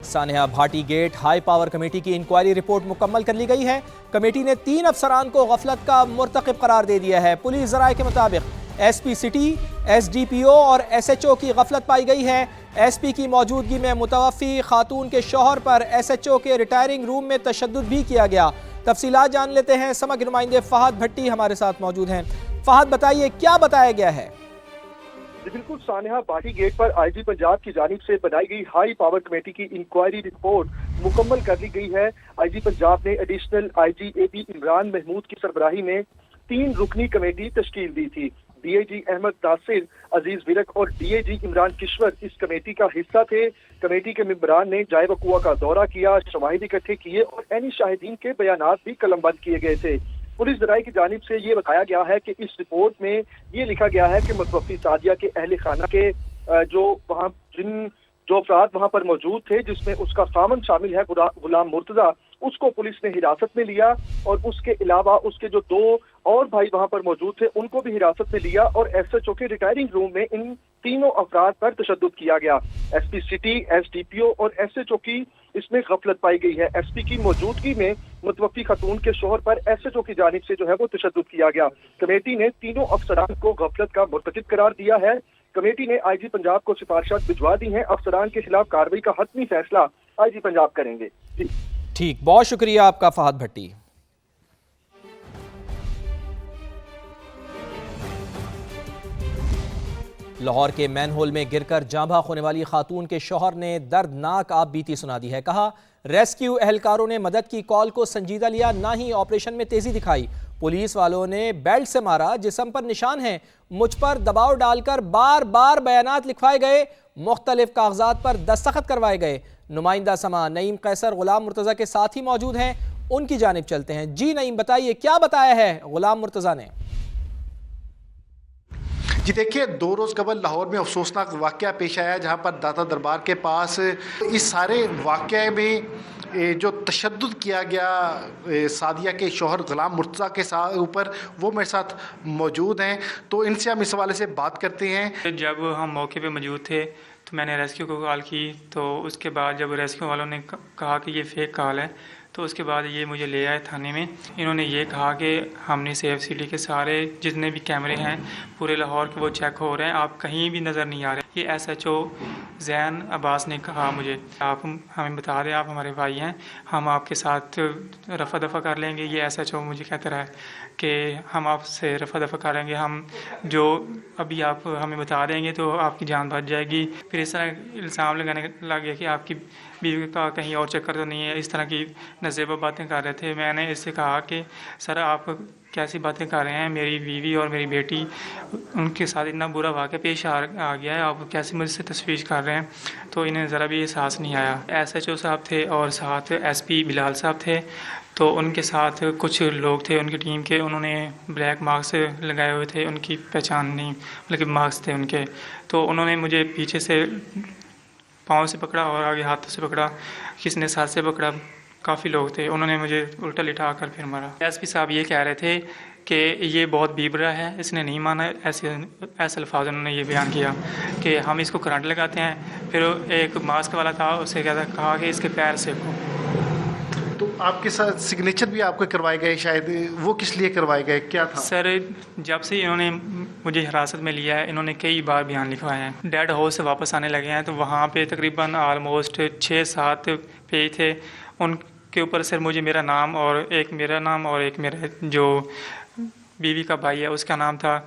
Sania Bhati get high power committee की inquiry report मुकम्मल कर ली गई है। कमेटी ने 3 अफसरान को गफलत का मुर्तकिब करार दे दिया है। पुलिस जराये के मुताबिक एसपी सिटी, एसडीपीओ और एसएचओ की गफलत पाई गई है। एसपी की मौजूदगी में मुतवफ़ी खातून के शौहर पर एसएचओ के रिटायरिंग रूम में तशद्दुद भी किया गया। तफसीलात जान लेते हैं। समग्र नुमाइंदे फहद भट्टी हमारे साथ मौजूद हैं। फहद, बताइए क्या बताया गया है? बिल्कुल, सानिया भाटी गेट पर आईजी पंजाब की जानिब से बनाई गई हाई पावर कमेटी की इंक्वायरी रिपोर्ट मुकम्मल कर ली गई है। आईजी पंजाब ने additional IG AB Imran Mahmood की सरबराही में 3 रुकनी कमेटी तश्कील दी थी। डीएजी अहमद नासिर, अजीज विरक और डीएजी इमरान किश्वर इस कमेटी का हिस्सा थे। कमेटी के मेंबरान ने जाए वकुआ का दौरा किया, शवाहिद इकट्ठे किए और ऐनी शाहिदीन के बयानात भी कलमबंद किए गए थे। पुलिस जराये की जानिब से ये बताया गया है कि इस रिपोर्ट में ये लिखा गया है कि मुतवफ़ी सादिया के अहले खाना के जो अफराद वहाँ पर मौजूद थे, जिसमें उसका खामन शामिल है गुलाम मुर्तजा, उसको पुलिस ने हिरासत में लिया और उसके अलावा उसके जो 2 और भाई वहाँ पर मौजूद थे उनको भी हिरासत में लिया और एसएचओ के रिटायरिंग रूम में इन तीनों अफराद पर तशद्दुद किया गया। एसपी सिटी, एसडीपीओ और एसएचओ की इसमें गफलत पाई गई है। एसपी की मौजूदगी में मुतवफ़ी खातून के शोहर पर एसएचओ की जानिब से जो है वो तशद्दुद किया गया। कमेटी ने तीनों अफसरान को गफलत का मुर्तकिब करार दिया है। कमेटी ने आईजी पंजाब को सिफारिशात भिजवा दी हैं। अफसरान के खिलाफ कार्रवाई का हतमी फैसला आईजी पंजाब करेंगे। ठीक, बहुत शुक्रिया आपका फहद भट्टी। लाहौर के मैनहोल में गिरकर जाँ भाग होने वाली खातून के शौहर ने दर्दनाक आप बीती सुना दी है। कहा, रेस्क्यू एहलकारों ने मदद की कॉल को संजीदा लिया, ना ही ऑपरेशन में तेजी दिखाई। पुलिस वालों ने बेल्ट से मारा, जिस्म पर निशान है। मुझ पर दबाव डालकर बार बार बयानात लिखवाए गए, मुख्तलिफ कागजात पर दस्तखत करवाए गए। नुमाइंदा समा नईम कैसर गुलाम मुर्तज़ा के साथ ही मौजूद हैं, उनकी जानिब चलते हैं। जी नईम, बताइए क्या बताया है गुलाम मुर्तज़ा ने? जी देखिए, 2 रोज़ कबल लाहौर में अफसोसनाक वाक़या पेश आया, जहाँ पर दाता दरबार के पास इस सारे वाक़े में जो तशद्दुद किया गया सादिया के शौहर गुलाम मुर्तज़ा के साथ ऊपर, वो मेरे साथ मौजूद हैं। तो इनसे हम इस हवाले से बात करते हैं। जब हम मौके पे मौजूद थे तो मैंने रेस्क्यू को कॉल की, तो उसके बाद जब रेस्क्यू वालों ने कहा कि ये फेक कॉल है, तो उसके बाद ये मुझे ले आए थाने में। इन्होंने ये कहा कि हमने सेफ सिटी के सारे जितने भी कैमरे हैं पूरे लाहौर के वो चेक हो रहे हैं, आप कहीं भी नज़र नहीं आ रहे। ये एसएचओ ज़ैन अब्बास ने कहा मुझे, आप हमें बता दें, आप हमारे भाई हैं, हम आपके साथ रफ़ा दफ़ा कर लेंगे। ये एसएचओ मुझे कहता रहा है कि हम आपसे रफ़ा दफ़ा करेंगे, हम जो अभी आप हमें बता देंगे तो आपकी जान बच जाएगी। फिर इस तरह इल्ज़ाम लगाने लग गया कि आपकी बीवी का कहीं और चक्कर तो नहीं है। इस तरह की नज़ेबा बातें कर रहे थे। मैंने इससे कहा कि सर, आप कैसी बातें कर रहे हैं, मेरी बीवी और मेरी बेटी, उनके साथ इतना बुरा वाक़या पेश आ गया है, आप कैसे मुझसे तशवीश कर रहे हैं? तो इन्हें ज़रा भी एहसास नहीं आया। एसएचओ साहब थे और साथ एसपी बिलाल साहब थे, तो उनके साथ कुछ लोग थे उनकी टीम के, उन्होंने ब्लैक मार्क्स लगाए हुए थे, उनकी पहचान नहीं, बल्कि मार्क्स थे उनके। तो उन्होंने मुझे पीछे से पाँव से पकड़ा और आगे हाथों से पकड़ा, किसी ने साथ से पकड़ा, काफ़ी लोग थे, उन्होंने मुझे उल्टा लिटा कर फिर मारा। एसपी साहब ये कह रहे थे कि ये बहुत बीबरा है, इसने नहीं माना। ऐसे अल्फाज उन्होंने ये बयान किया कि हम इसको करंट लगाते हैं। फिर एक मास्क वाला था, उससे कहा कि इसके पैर सेको। तो आपके साथ सिग्नेचर भी आपको करवाए गए, शायद वो किस लिए करवाए गए, क्या था? सर, जब से इन्होंने मुझे हिरासत में लिया है, इन्होंने कई बार बयान लिखवाए हैं। डेड हाउस से वापस आने लगे हैं, तो वहाँ पे तकरीबन ऑलमोस्ट 6-7 पेज थे। उनके ऊपर सर मुझे मेरा नाम और एक मेरा जो बीवी का भाई है उसका नाम था,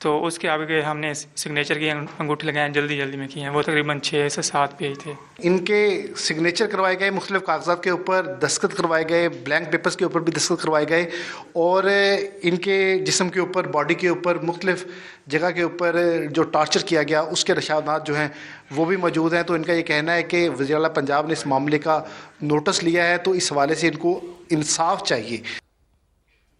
तो उसके आगे हमने सिग्नेचर के अंगूठे लगाए, जल्दी में किए हैं। वो तकरीबन 6 से 7 पेज थे। इनके सिग्नेचर करवाए गए, मुख्तलिफ कागजात के ऊपर दस्तखत करवाए गए, ब्लैंक पेपर्स के ऊपर भी दस्तखत करवाए गए, और इनके जिस्म के ऊपर, बॉडी के ऊपर, मुख्तलिफ जगह के ऊपर जो टॉर्चर किया गया उसके निशानात जो हैं वो भी मौजूद हैं। तो इनका ये कहना है कि वज़ीर आला पंजाब ने इस मामले का नोटिस लिया है, तो इस हवाले से इनको इंसाफ चाहिए।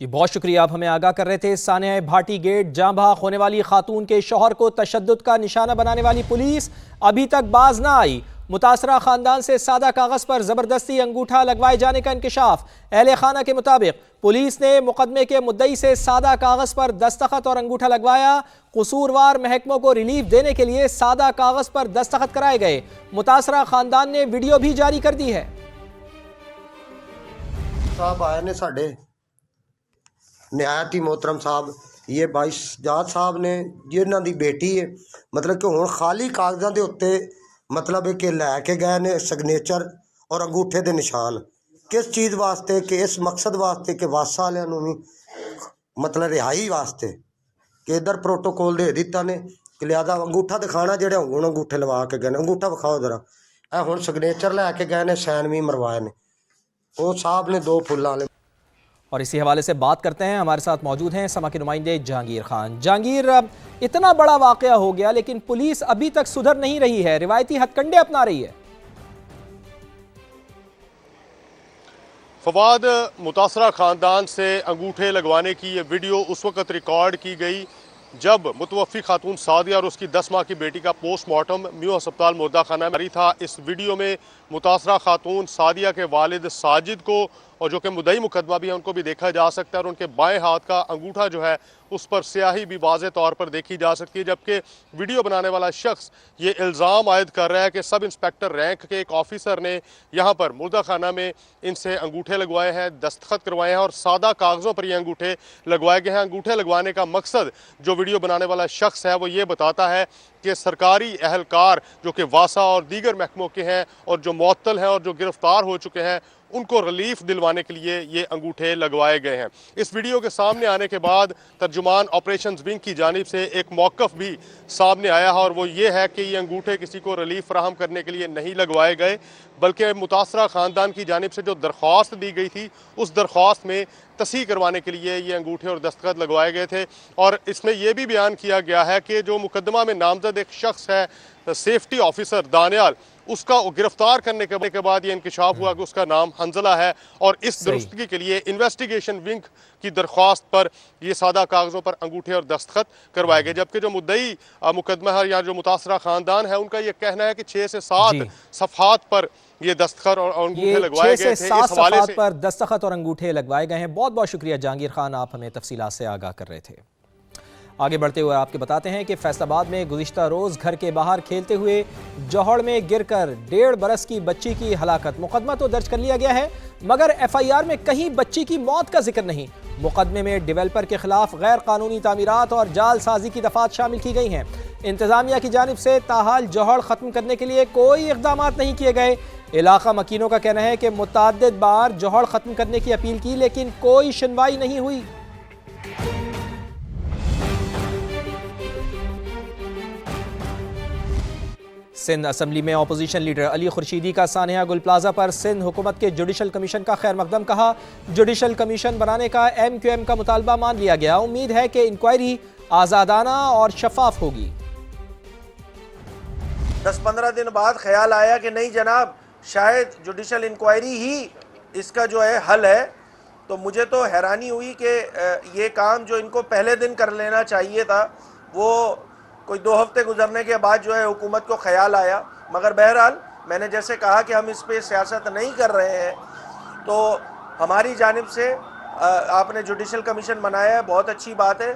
जी बहुत शुक्रिया, आप हमें आगाह कर रहे थे। सानिया भाटी गेट जाँ बहक होने वाली खातून के शौहर को तशद्दुद का निशाना बनाने वाली पुलिस अभी तक बाज ना आई। मुतासरा खानदान से सादा कागज पर जबरदस्ती अंगूठा लगवाए जाने का इंकशाफ। अहले खाना के मुताबिक पुलिस ने मुकदमे के मुद्दई से सादा कागज पर दस्तखत और अंगूठा लगवाया। कसूरवार महकमों को रिलीफ देने के लिए सादा कागज पर दस्तखत कराए गए। मुतासरा खानदान ने वीडियो भी जारी कर दी है। साहब आए ने साढ़े निहायत ही मोहतरम साहब, ये भाई सजाद साहब ने जिन्हों की बेटी है, मतलब कि हुण खाली कागज़ां दे उत्ते मतलब है कि लैके गए ने सिग्नेचर और अंगूठे के निशान। किस चीज़ वास्ते? कि इस मकसद वास्ते कि वासा वालों भी मतलब रिहाई वास्ते कि इधर प्रोटोकॉल दे दिता ने कि लिहाजा अंगूठा दिखाना, जेडे हुण अंगूठे लवा के गए, अंगूठा विखाओ जरा, ए हुण सिग्नेचर लैके गए ने, सैन भी मरवाए ने, वो साहब ने 2 फुल्लां वाले। और इसी हवाले से बात करते हैं, हमारे साथ मौजूद हैं समा के नुमाइंदे जहांगीर खान। जहांगीर, इतना बड़ा वाकया हो गया लेकिन पुलिस अभी तक सुधर नहीं रही है, रिवायती हथकंडे अपना रही है। फवाद, मुतासरा ख़ानदान से अंगूठे लगवाने की ये वीडियो उस वक्त रिकॉर्ड की गई जब मुतवफ़ी खातून सादिया और उसकी 10 माह की बेटी का पोस्टमार्टम म्यू अस्पताल मुर्दा खाना में था। इस वीडियो में मुतासरा खातून सादिया के वालिद साजिद को, और जो कि मुद्दई मुकदमा भी है, उनको भी देखा जा सकता है, और उनके बाएं हाथ का अंगूठा जो है उस पर स्याही भी वाज़े तौर पर देखी जा सकती है। जबकि वीडियो बनाने वाला शख्स ये इल्ज़ाम आयद कर रहा है कि सब इंस्पेक्टर रैंक के एक ऑफिसर ने यहाँ पर मुर्दा खाना में इनसे अंगूठे लगवाए हैं, दस्तखत करवाए हैं और सादा कागज़ों पर ये अंगूठे लगवाए गए हैं। अंगूठे लगवाने का मकसद जो वीडियो बनाने वाला शख्स है वो ये बताता है कि सरकारी अहलकार जो कि वासा और दीगर महकमों के हैं और जो मुअत्तल हैं और जो गिरफ्तार हो चुके हैं, उनको रिलीफ दिलवाने के लिए ये अंगूठे लगवाए गए हैं। इस वीडियो के सामने आने के बाद तर्जुमान ऑपरेशंस विंग की जानिब से एक मौक़िफ़ भी सामने आया है, और वो ये है कि ये अंगूठे किसी को रिलीफ फराहम करने के लिए नहीं लगवाए गए, बल्कि मुतासरा ख़ानदान की जानिब से जो दरख्वास्त दी गई थी उस दरख्वास्त में तस्हीह करवाने के लिए ये अंगूठे और दस्तखत लगवाए गए थे। और इसमें यह भी बयान किया गया है कि जो मुकदमा में नामजद एक शख्स है, सेफ्टी ऑफिसर दानियाल, उसका गिरफ्तार करने के बाद ये इंकशाफ हुआ कि उसका नाम हंजला है, और इस दुरुस्तगी के लिए इन्वेस्टिगेशन विंग की दरख्वास्त पर ये सादा कागज़ों पर अंगूठे और दस्तखत करवाए गए। जबकि जो मुद्दई मुकदमा है या जो मुतासरा ख़ानदान है, उनका ये कहना है कि 6 से 7 सफ़हात पर ये दस्तखत और अंगूठे लगवाए गए थे। 6 से 7 सफ़हात पर दस्तखत और अंगूठे लगवाए गए हैं। बहुत बहुत शुक्रिया जहांगीर खान, आप हमें तफसीलात से आगाह कर रहे थे। आगे बढ़ते हुए आपके बताते हैं कि फैसलाबाद में गुज़िश्ता रोज़ घर के बाहर खेलते हुए जौहड़ में गिरकर 1.5 बरस की बच्ची की हलाकत। मुकदमा तो दर्ज कर लिया गया है मगर FIR में कहीं बच्ची की मौत का जिक्र नहीं। मुकदमे में डेवलपर के खिलाफ गैर कानूनी तामीरात और जालसाजी की दफात शामिल की गई हैं। इंतजामिया की जानिब से ताहाल जौहड़ ख़त्म करने के लिए कोई इक़दाम नहीं किए गए। इलाका मकीनों का कहना है कि मुतअद्दिद बार जौहड़ ख़त्म करने की अपील की लेकिन कोई सुनवाई नहीं हुई। सिंध असम्बली में अपोजिशन लीडर अली खुर्शीदी का सानिया गुल प्लाजा पर सिंध हुकूमत के जुडिशल कमीशन का खैर मकदम। कहा जुडिशल कमीशन बनाने का MQM का मुतालबा मान लिया गया। उम्मीद है कि इंक्वायरी आज़ादाना और शफाफ होगी। 10-15 दिन बाद ख्याल आया कि नहीं जनाब, शायद जुडिशल इंक्वायरी ही इसका जो है हल है। तो मुझे तो हैरानी हुई कि ये काम जो इनको पहले दिन कर लेना चाहिए था, वो कोई 2 हफ्ते गुजरने के बाद जो है हुकूमत को ख्याल आया। मगर बहरहाल मैंने जैसे कहा कि हम इस पे सियासत नहीं कर रहे हैं, तो हमारी जानिब से आपने जुडिशल कमीशन बनाया है, बहुत अच्छी बात है।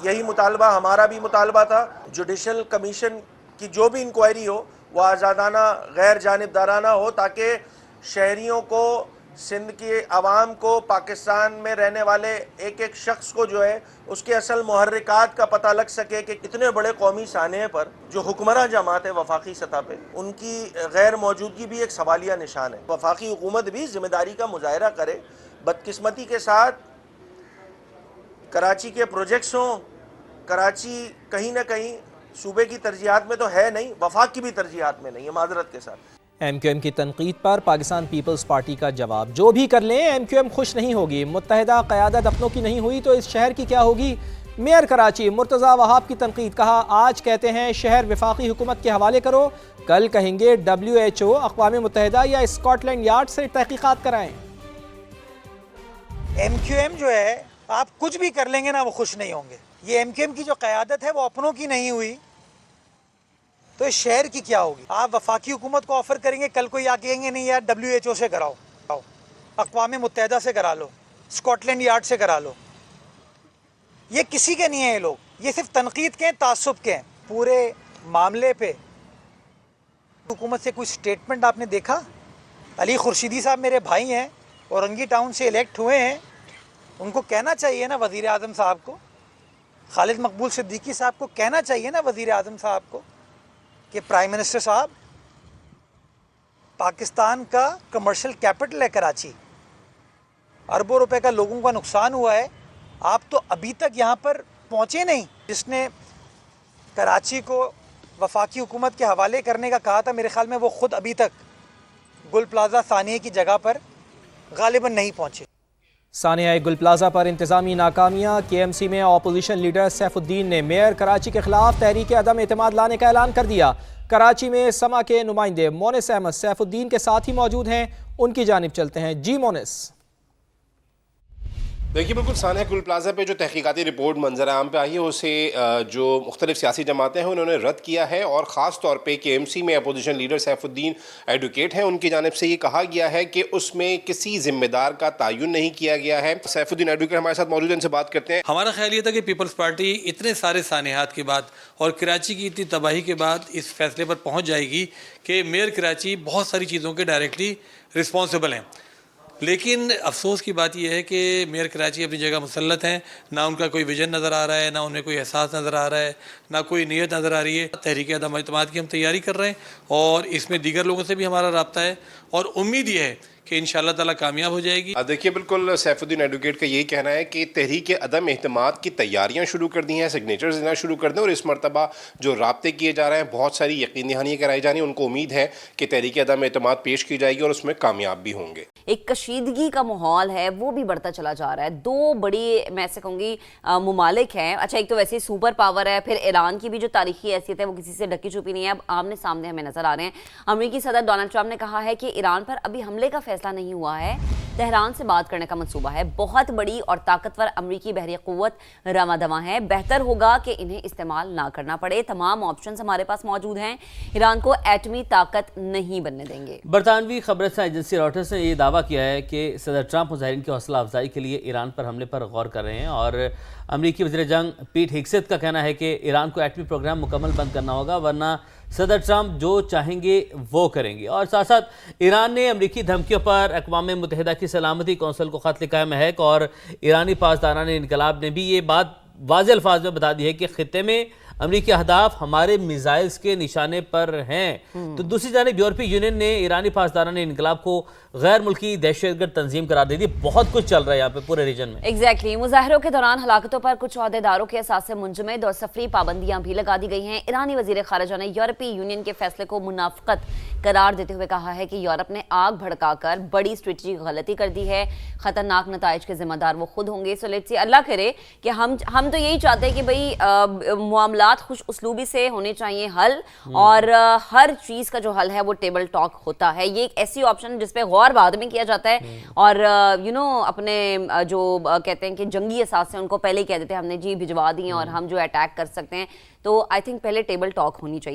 यही मुतालबा हमारा भी मुतालबा था। जुडिशल कमीशन की जो भी इंक्वायरी हो वह आज़ादाना गैर जानिबदाराना हो, ताकि शहरियों को, सिंध के आवाम को, पाकिस्तान में रहने वाले एक एक शख्स को जो है उसके असल मुहर्रिकात का पता लग सके कि इतने बड़े कौमी सानहे पर जो हुक्मरान जमात है वफाकी सतह पे, उनकी गैर मौजूदगी भी एक सवालिया निशान है। वफाकी हुकूमत भी जिम्मेदारी का मुजाहरा करे। बदकिस्मती के साथ कराची के प्रोजेक्ट्स हों, कराची कहीं ना कहीं सूबे की तरजीहात में तो है नहीं, वफाक की भी तरजीहात में नहीं है, माजरत के साथ। MQM की तनकीद पर पाकिस्तान पीपल्स पार्टी का जवाब, जो भी कर लें MQM खुश नहीं होगी। मुत्तहिदा क़यादत अपनों की नहीं हुई तो इस शहर की क्या होगी। मेयर कराची मुर्तज़ा वहाब की तनकीद। कहा आज कहते हैं शहर वफाकी हुकूमत के हवाले करो, कल कहेंगे WHO, अक़वाम मुत्तहिदा या स्कॉटलैंड यार्ड से तहकीकात कराएं। MQM जो है आप कुछ भी कर लेंगे ना वो खुश नहीं होंगे। ये एमकेएम की जो क़यादत है वो अपनों की नहीं हुई तो इस शहर की क्या होगी। आप वफाकी हुकूमत को ऑफर करेंगे, कल कोई आके कहेंगे नहीं यार WHO से कराओ, अक़वाम मुत्तहिदा से करा लो, स्कॉटलैंड यार्ड से करा लो। ये किसी के नहीं है, ये लोग ये सिर्फ तनकीद के हैं, तासुब के हैं। पूरे मामले पे हुकूमत से कोई स्टेटमेंट आपने देखा? अली खुर्शीदी साहब मेरे भाई हैं, औरंगी टाउन से इलेक्ट हुए हैं, उनको कहना चाहिए ना वज़ीर आज़म साहब को, खालिद मकबूल सिद्दीकी साहब को कहना चाहिए ना वज़ीर आज़म साहब को कि प्राइम मिनिस्टर साहब, पाकिस्तान का कमर्शियल कैपिटल है कराची, अरबों रुपए का लोगों का नुकसान हुआ है, आप तो अभी तक यहाँ पर पहुँचे नहीं। जिसने कराची को वफाकी हुकूमत के हवाले करने का कहा था, मेरे ख्याल में वो ख़ुद अभी तक गुल प्लाजा सानिया की जगह पर गालिबन नहीं पहुँचे। सानिया गुल प्लाजा पर इंतजामी नाकामियां। KMC में अपोजिशन लीडर सैफुद्दीन ने मेयर कराची के खिलाफ तहरीक अदम एतमाद लाने का ऐलान कर दिया। कराची में समा के नुमाइंदे मोनिस अहमद सैफुद्दीन के साथ ही मौजूद हैं, उनकी जानिब चलते हैं। जी मोनिस। देखिए, बिल्कुल सानिया गुल प्लाजा पे जो तहकीकाती रिपोर्ट मंजर आम पे आई है उसे जो मुख्तलिफ सियासी जमातें हैं उन्होंने रद्द किया है और ख़ास तौर पे KMC में अपोजिशन लीडर सैफुद्दीन एडवोकेट हैं, उनकी जानिब से ये कहा गया है कि उसमें किसी जिम्मेदार का तयन नहीं किया गया है। सैफुद्दीन एडवोकेट हमारे साथ मौजूद हैं, इनसे बात करते हैं। हमारा ख्याल ये था कि पीपल्स पार्टी इतने सारे सानियात के बाद और कराची की इतनी तबाही के बाद इस फैसले पर पहुँच जाएगी कि मेयर कराची बहुत सारी चीज़ों के डायरेक्टली रिस्पॉन्सिबल हैं। लेकिन अफसोस की बात यह है कि मेयर कराची अपनी जगह मुसल्लत हैं, ना उनका कोई विजन नज़र आ रहा है, ना उन्हें कोई एहसास नज़र आ रहा है, ना कोई नीयत नज़र आ रही है। तहरीक अदम एतमाद की हम तैयारी कर रहे हैं और इसमें दीगर लोगों से भी हमारा रब्ता है और उम्मीद ये है कि इंशाअल्लाह ताला कामयाब हो जाएगी। देखिए, बिल्कुल सैफुद्दीन एडवोकेट का यही कहना है कि तहरीक अदम एतमाद की तैयारियां शुरू कर दी हैं, सिग्नेचर्स देना शुरू कर दें और इस मरतबा जो राब्ते किए जा रहे हैं, बहुत सारी यकीन दहानियाँ कराई जा रही हैं। उनको उम्मीद है कि तहरीक अदम एतमाद पेश की जाएगी और उसमें कामयाब भी होंगे। एक कशीदगी का माहौल है वो भी बढ़ता चला जा रहा है। दो बड़ी, मैं ऐसे कहूँगी, मुमालिक हैं। अच्छा, एक तो वैसे ही सुपर पावर है, फिर ईरान की भी जो तारीखी हैसियत है वो किसी से ढकी छुपी नहीं है, अब आमने सामने हमें नजर आ रहे हैं। अमेरिकी सदर डोनाल्ड ट्रंप ने कहा है कि ईरान पर अभी हमले का फैसला नहीं हुआ है, तेहरान से बात करने का मंसूबा है। बहुत बड़ी और ताकतवर अमरीकी बहरी क़ुव्वत रवादवा है, बेहतर होगा कि इन्हें इस्तेमाल ना करना पड़े। तमाम ऑप्शंस हमारे पास मौजूद हैं, ईरान को एटमी ताकत नहीं बनने देंगे। बरतानवी खबरसां एजेंसी रॉयटर्स ने यह दावा किया है कि सदर ट्रंप मुजाहिरीन की हौसला अफजाई के लिए ईरान पर हमले पर गौर कर रहे हैं और अमरीकी वज़ीर जंग पीट हेग्सेथ का कहना है कि ईरान को एटमी प्रोग्राम मुकम्मल बंद करना होगा, वरना सदर ट्रंप जो चाहेंगे वो करेंगे। और साथ साथ ईरान ने अमरीकी धमकियों पर अक़वाम मुत्तहिदा की सलामती कौंसिल को ख़त लिखा है। महक और ईरानी पासदारान इनकलाब ने भी ये बात वाज़ेह अल्फाज में बता दी है कि खित्ते में अमरीकी अहदाफ हमारे मिसाइल्स के निशाने पर हैं। तो दूसरी जानिब यूरोपीय यूनियन ने ईरानी पासदारान इनकलाब को गैर मुल्की दहशतगर्द तंजीम करार दे दी। बहुत कुछ चल रहा है यहाँ पे पूरे रीजन में। एग्जैक्टली मुजाहिरों के दौरान हलाकतों पर कुछ अहदेदारों के असासे मुंजमद और सफरी पाबंदियां भी लगा दी गई हैं। ईरानी वजीर खारजा ने यूरोपीय यूनियन के फैसले को मुनाफिकत करार देते हुए कहा है कि यूरोप ने आग भड़काकर बड़ी स्ट्रेटजिक गलती कर दी है, खतरनाक नताइज के जिम्मेदार वो खुद होंगे। सो लेट्स सी, अल्लाह करे कि हम तो यही चाहते हैं कि भाई मामलात खुश उसलूबी से होने चाहिए हल, और हर चीज का जो हल है वो टेबल टॉक होता है। ये एक ऐसी ऑप्शन जिसपे गौर बाद में किया जाता है और अपने जो कहते हैं कि जंगी असास से उनको पहले ही कह देते हैं हमने जी भिजवा दिए और हम जो अटैक कर सकते हैं। तो आई थिंक पहले टेबल टॉक होनी चाहिए।